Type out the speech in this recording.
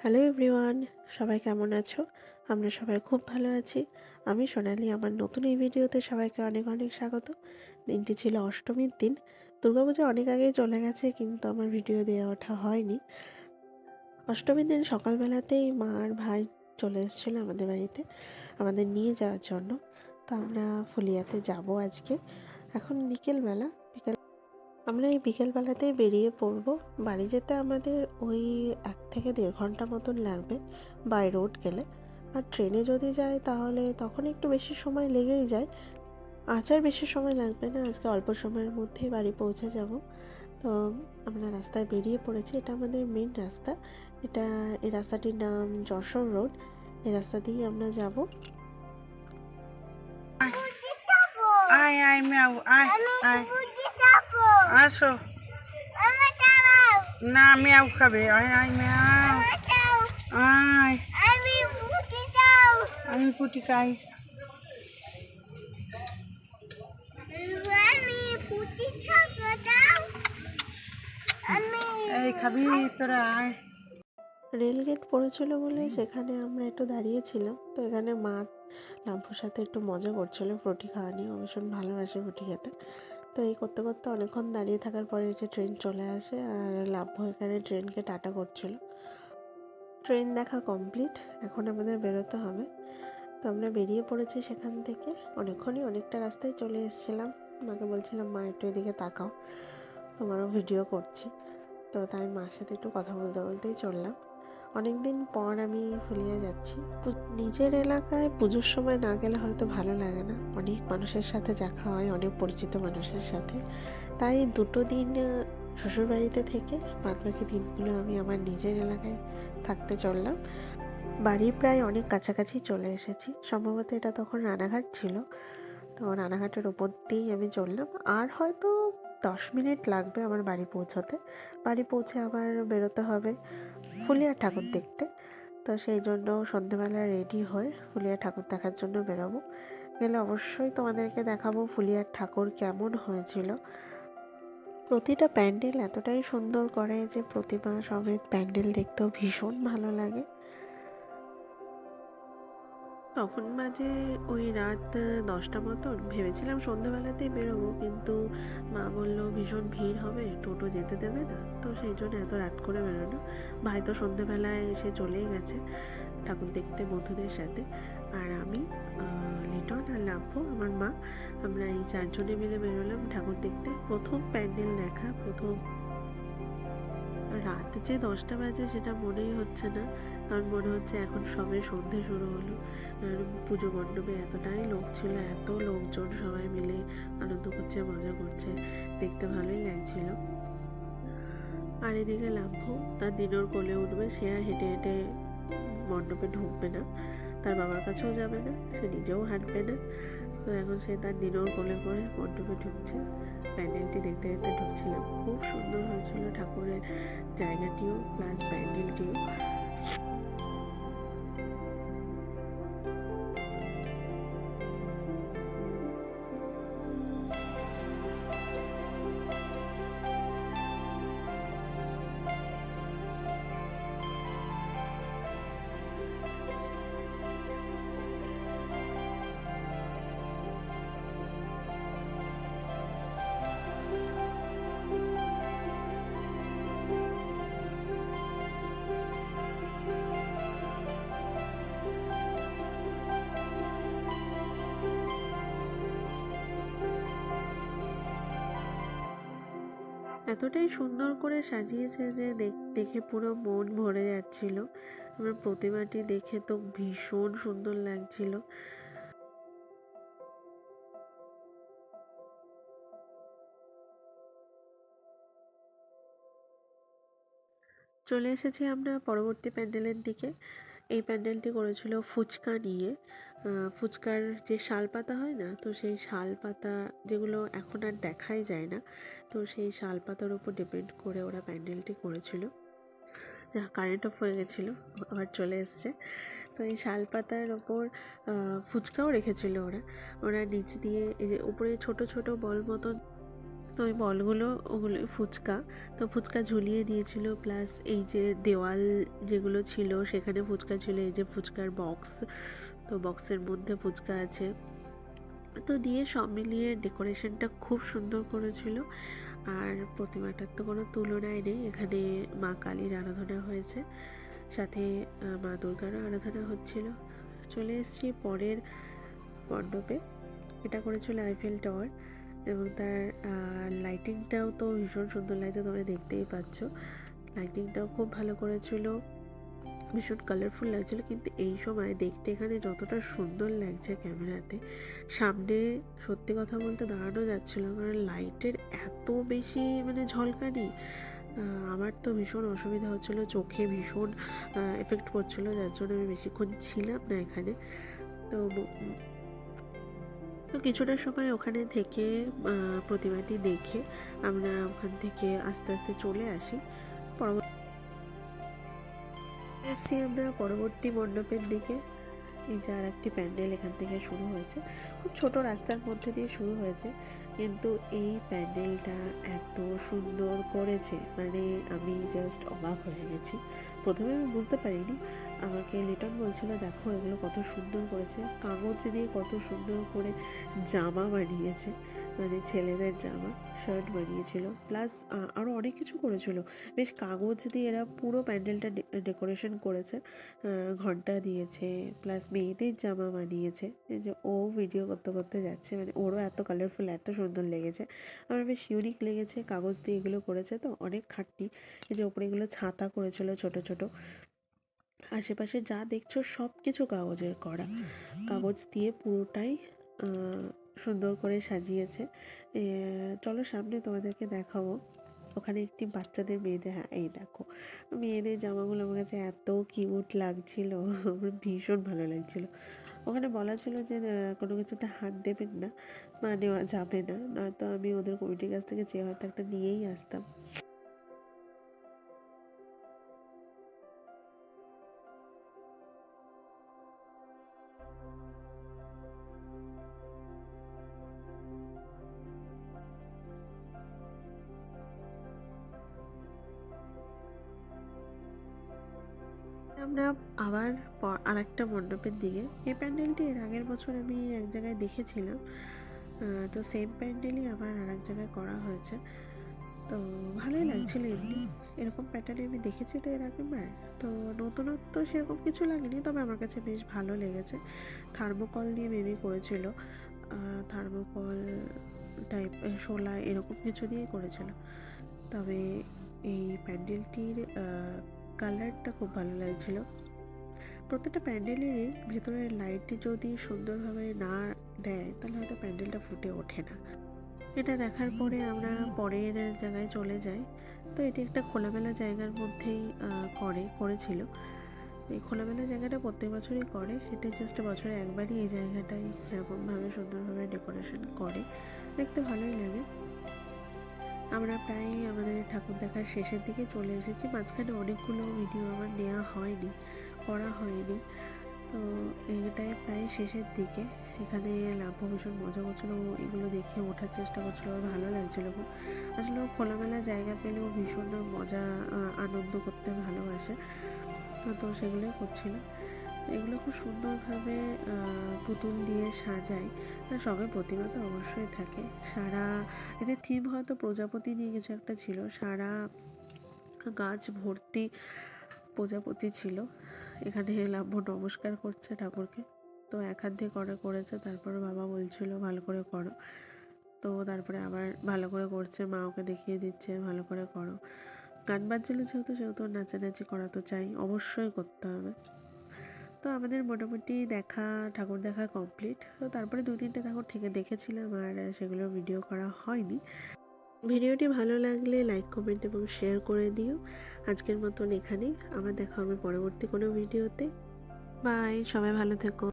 Hello everyone, সবাই কেমন আছো? আমরা সবাই খুব ভালো আছি। আমি সোনালি, আমার নতুন এই ভিডিওতে সবাইকে অনেক অনেক স্বাগত। দিনটি ছিল অষ্টমীর দিন। দুর্গাপুজো অনেক আগেই চলে গেছে, কিন্তু আমার ভিডিও দেওয়া ওঠা হয়নি। অষ্টমীর দিন সকালবেলাতেই মা আর ভাই চলে এসেছিলো আমাদের বাড়িতে আমাদের নিয়ে যাওয়ার জন্য। তো আমরা ফুলিয়াতে যাব আজকে। এখন বিকেলবেলা। আমরা এই বিকেলবেলাতেই বেরিয়ে পড়বো। বাড়ি যেতে আমাদের ওই 1 থেকে দেড় ঘন্টা মতন লাগবে বাই রোড গেলে। আর ট্রেনে যদি যাই তাহলে তখন একটু বেশি সময় লেগেই যায়। আজ আর বেশি সময় লাগবে না, আজকে অল্প সময়ের মধ্যেই বাড়ি পৌঁছে যাব। তো আমরা রাস্তায় বেরিয়ে পড়েছি। এটা আমাদের মেন রাস্তা। এই রাস্তাটির নাম যশোর রোড। এই রাস্তা দিয়েই আমরা যাব। আয় আয় ম্যাও আয় আয় আসো না ম্যাও খাবে আয় আয় ম্যাও আয় আমি পুটি খাই এই খাবি তোরা আয়। রেলগেট পড়েছিল বলে সেখানে আমরা একটু দাঁড়িয়েছিলাম। তো এখানে মা লাম্পুর সাথে একটু মজা করছিল ফ্রুটি খাওয়া নিয়ে। ও ভীষণ ভালোবাসে ফ্রুটি খেতে। তো এই করতে করতে অনেকক্ষণ দাঁড়িয়ে থাকার পরে যে ট্রেন চলে আসে, আর লাম্পু এখানে ট্রেনকে টাটা করছিল। ট্রেন দেখা কমপ্লিট, এখন আমাদের বেরোতে হবে। তো আমরা বেরিয়ে পড়েছি সেখান থেকে। অনেকটা রাস্তায় চলে এসেছিলাম। মাকে বলছিলাম, মা একটু এদিকে তাকাও, তোমারও ভিডিও করছি। তো তাই মার সাথে একটু কথা বলতে বলতেই চললাম। অনেকদিন পর আমি ফুলিয়া যাচ্ছি। নিজের এলাকায় পুজোর সময় না গেলে হয়তো ভালো লাগে না। অনেক মানুষের সাথে দেখা হয়, অনেক পরিচিত মানুষের সাথে। তাই 2 দিন শ্বশুরবাড়িতে থেকে বাদবাকি দিনগুলো আমি আমার নিজের এলাকায় থাকতে চললাম। বাড়ির প্রায় অনেক কাছাকাছি চলে এসেছি। সম্ভবত এটা তখন রানাঘাট ছিল। তো রানাঘাটের ওপর দিয়েই আমি চললাম। আর হয়তো 10 মিনিট লাগবে আমার বাড়ি পৌঁছতে। বাড়ি পৌঁছে আবার বেরোতে হবে ফুলিয়ার ঠাকুর দেখতে। তো সেই জন্য সন্ধেবেলা রেডি হয়ে ফুলিয়ার ঠাকুর দেখার জন্য বেরোবো। গেলে অবশ্যই তোমাদেরকে দেখাবো ফুলিয়ার ঠাকুর কেমন হয়েছিল। প্রতিটা প্যান্ডেল এতটাই সুন্দর করে যে প্রতিমা সমেত প্যান্ডেল দেখতেও ভীষণ ভালো লাগে। তখন বাজে ওই রাত 10টা মতন। ভেবেছিলাম সন্ধ্যেবেলাতেই বেরোবো, কিন্তু মা বললো ভীষণ ভিড় হবে, টোটো যেতে দেবে না। তো সেই জন্য এত রাত করে বেরোনো। ভাই তো সন্ধ্যেবেলায় এসে চলেই গেছে ঠাকুর দেখতে বন্ধুদের সাথে। আর আমি, লিটন আর লাভ্য, আমার মা, আমরা এই 4জনে মিলে বেরোলাম ঠাকুর দেখতে। প্রথম প্যান্ডেল দেখা, প্রথম। রাত যে 10টা বাজে সেটা মনেই হচ্ছে না, কারণ মনে হচ্ছে এখন সবে সন্ধে শুরু হলো। পুজো মণ্ডপে এতটাই লোক ছিল, এত লোকজন সবাই মিলে আনন্দ করছে, মজা করছে, দেখতে ভালোই লাগছিল। আর এদিকে লাভ্য তার দিনোর কোলে উঠবে। সে আর হেঁটে হেঁটে মণ্ডপে ঢুকবে না, তার বাবার কাছেও যাবে না, সে নিজেও হাঁটবে না। তো এখন সে তার দিনোর কোলে করে মণ্ডপে ঢুকছে। প্যান্ডেলটি দেখতে দেখতে ঢুকছিলাম। খুব সুন্দর হয়েছিল ঠাকুরের জায়গাটিও প্লাস প্যান্ডেলটিও। এতটাই সুন্দর করে সাজিয়েছে যে দেখে পুরো মন ভরে যাচ্ছিল। আমার প্রতিমাটি দেখে তো ভীষণ সুন্দর লাগছিল। চলে এসেছি আমরা পরবর্তী প্যান্ডেলের দিকে। এই প্যান্ডেলটি করেছিল ফুচকা নিয়ে। ফুচকার যে শালপাতা হয় না, তো সেই শালপাতা যেগুলো এখন আর দেখাই যায় না, তো সেই শালপাতার উপর ডিপেন্ড করে ওরা প্যান্ডেলটি করেছিল। যা কারেন্ট অফ হয়ে গেছিলো, আবার চলে এসছে। তো এই শালপাতার ওপর ফুচকাও রেখেছিল ওরা। ওরা নিচ দিয়ে এই যে উপরে ছোট ছোট বল মতন, তো তো ওই বলগুলো ওগুলো ফুচকা, তো ফুচকা ঝুলিয়ে দিয়েছিল, প্লাস এই যে দেওয়াল যেগুলো ছিল সেখানে ফুচকা ছিল, এই যে ফুচকার বক্স, তো বক্সের মধ্যে ফুচকা আছে। তো দিয়ে সব মিলিয়ে ডেকোরেশনটা খুব সুন্দর করেছিল। আর প্রতিমাটার তো কোনো তুলনাই নেই। এখানে মা কালীর আরাধনা হয়েছে, সাথে মা দুর্গারও আরাধনা হচ্ছিল। চলে এসেছি পরের মণ্ডপে। এটা করেছিল আইফেল টাওয়ার, এবং তার লাইটিংটাও তো ভীষণ সুন্দর লাগছে, তোমরা দেখতেই পাচ্ছ। লাইটিংটাও খুব ভালো করেছিল, ভীষণ কালারফুল লাগছিল। কিন্তু এই সময় দেখতে এখানে যতটা সুন্দর লাগছে ক্যামেরাতে, সামনে সত্যি কথা বলতে দাঁড়ানো যাচ্ছিল, কারণ লাইটের এত বেশি মানে ঝলকানি। আমার তো ভীষণ অসুবিধা হচ্ছিল, চোখে ভীষণ এফেক্ট করছিল, যার জন্য আমি বেশিক্ষণ ছিলাম না এখানে। তো তো কিছুটা সময় ওখানে থেকে প্রতিমাটি দেখে আমরা ওখান থেকে আস্তে আস্তে চলে আসি। এসছি আমরা পরবর্তী মণ্ডপের দিকে। এই যে আর একটি প্যান্ডেল এখান থেকে শুরু হয়েছে, খুব ছোট রাস্তার মধ্যে দিয়ে শুরু হয়েছে, কিন্তু এই প্যান্ডেলটা এত সুন্দর করেছে মানে আমি জাস্ট অবাক হয়ে গেছি। প্রথমে আমি বুঝতে পারিনি, আমাকে লিটন বলছিল দেখো এগুলো কত সুন্দর করেছে, কাগজ দিয়ে কত সুন্দর করে জামা বানিয়েছে, মানে ছেলেদের জামা শার্ট বানিয়েছিল, প্লাস আরও অনেক কিছু করেছিল। বেশ কাগজ দিয়ে এরা পুরো প্যান্ডেলটা ডেকোরেশন করেছে, ঘন্টা দিয়েছে, প্লাস মেয়েদের জামা বানিয়েছে। এই যে ও ভিডিও করতে করতে যাচ্ছে, মানে ওরও এত কালারফুল এত সুন্দর লেগেছে, আমার বেশ ইউনিক লেগেছে। কাগজ দিয়ে এগুলো করেছে তো অনেক খাটনি। এই যে ওপরে এগুলো ছাতা করেছিল ছোট ছোট, আশেপাশে যা দেখছো সব কিছু কাগজের করা, কাগজ দিয়ে পুরোটাই সুন্দর করে সাজিয়েছে। চলো সামনে তোমাদেরকে দেখাবো। ওখানে একটি বাচ্চাদের মেয়েদের, হ্যাঁ এই দেখো মেয়েদের জামাগুলো আমার কাছে এত কিউট লাগছিল, আমার ভীষণ ভালো লাগছিল। ওখানে বলা ছিল যে কোনো কিছুতে হাত দেবেন না বা নেওয়া যাবে না, নয়তো আমি ওদের কমিটির কাছ থেকে চেয়ে হয়তো একটা নিয়েই আসতাম। আমরা আবার আরেকটা মণ্ডপের দিকে। এই প্যান্ডেলটি এর আগের বছর আমি এক জায়গায় দেখেছিলাম, তো সেম প্যান্ডেলই আবার আর এক জায়গায় করা হয়েছে। তো ভালোই লাগছিল এমনি, এরকম প্যাটার্নে আমি দেখেছি তো এর আগেরবার। তো নতুনত্ব সেরকম কিছু লাগেনি, তবে আমার কাছে বেশ ভালো লেগেছে। থার্মোকল দিয়ে মেবি করেছিল, থার্মোকল টাইপ শোলা এরকম কিছু দিয়েই করেছিল। তবে এই প্যান্ডেলটির কালারটা খুব ভালো লাগছিল। প্রত্যেকটা প্যান্ডেলেরই ভেতরের লাইটটি যদি সুন্দরভাবে না দেয় তাহলে হয়তো প্যান্ডেলটা ফুটে ওঠে না। এটা দেখার পরে আমরা পরের জায়গায় চলে যাই। তো এটি একটা খোলামেলা জায়গার মধ্যেই করেছিল। এই খোলামেলা জায়গাটা প্রত্যেক বছরই করে, এটা জাস্ট বছরে একবারই এই জায়গাটাই এরকমভাবে সুন্দরভাবে ডেকোরেশন করে, দেখতে ভালোই লাগে। আমরা প্রায় আমাদের ঠাকুর দেখার শেষের দিকে চলে এসেছি। মাঝখানে অনেকগুলো ভিডিও আমার নেওয়া হয়নি, করা হয়নি। তো এইটাই প্রায় শেষের দিকে। এখানে লাভ্য ভীষণ মজা করছিলো, এগুলো দেখে ওঠার চেষ্টা করছিলো, ওর ভালো লাগছিলো খুব। আসলে ও খোলামেলা জায়গা পেলেও ভীষণ মজা আনন্দ করতে ভালোবাসে, তো সেগুলোই করছিল। এগুলো খুব সুন্দরভাবে পুতুল দিয়ে সাজায়, আর সঙ্গে প্রতিমা তো অবশ্যই থাকে। সারা এদের থিম হয়তো প্রজাপতি নিয়ে কিছু একটা ছিল, সারা গাছ ভর্তি প্রজাপতি ছিল। এখানে লাভ্য নমস্কার করছে ঠাকুরকে, তো এক হাত দিয়ে করেছে, তারপরে বাবা বলছিল ভালো করে করো, তো তারপরে আবার ভালো করে করছে, মা ওকে দেখিয়ে দিচ্ছে ভালো করে করো। গান বাজছিল সেহেতু নাচানাচি করা তো চাই, অবশ্যই করতে হবে। তো আমাদের মোটামুটি ঠাকুর দেখা কমপ্লিট। তো তারপরে 2-3টে ঠাকুর দেখেছিলাম, আর সেগুলো ভিডিও করা হয়নি। ভিডিওটি ভালো লাগলে লাইক, কমেন্ট এবং শেয়ার করে দিও। আজকের মতন এখানেই, আবার দেখা হবে পরবর্তী কোনো ভিডিওতে। বাই, সবাই ভালো থেকো।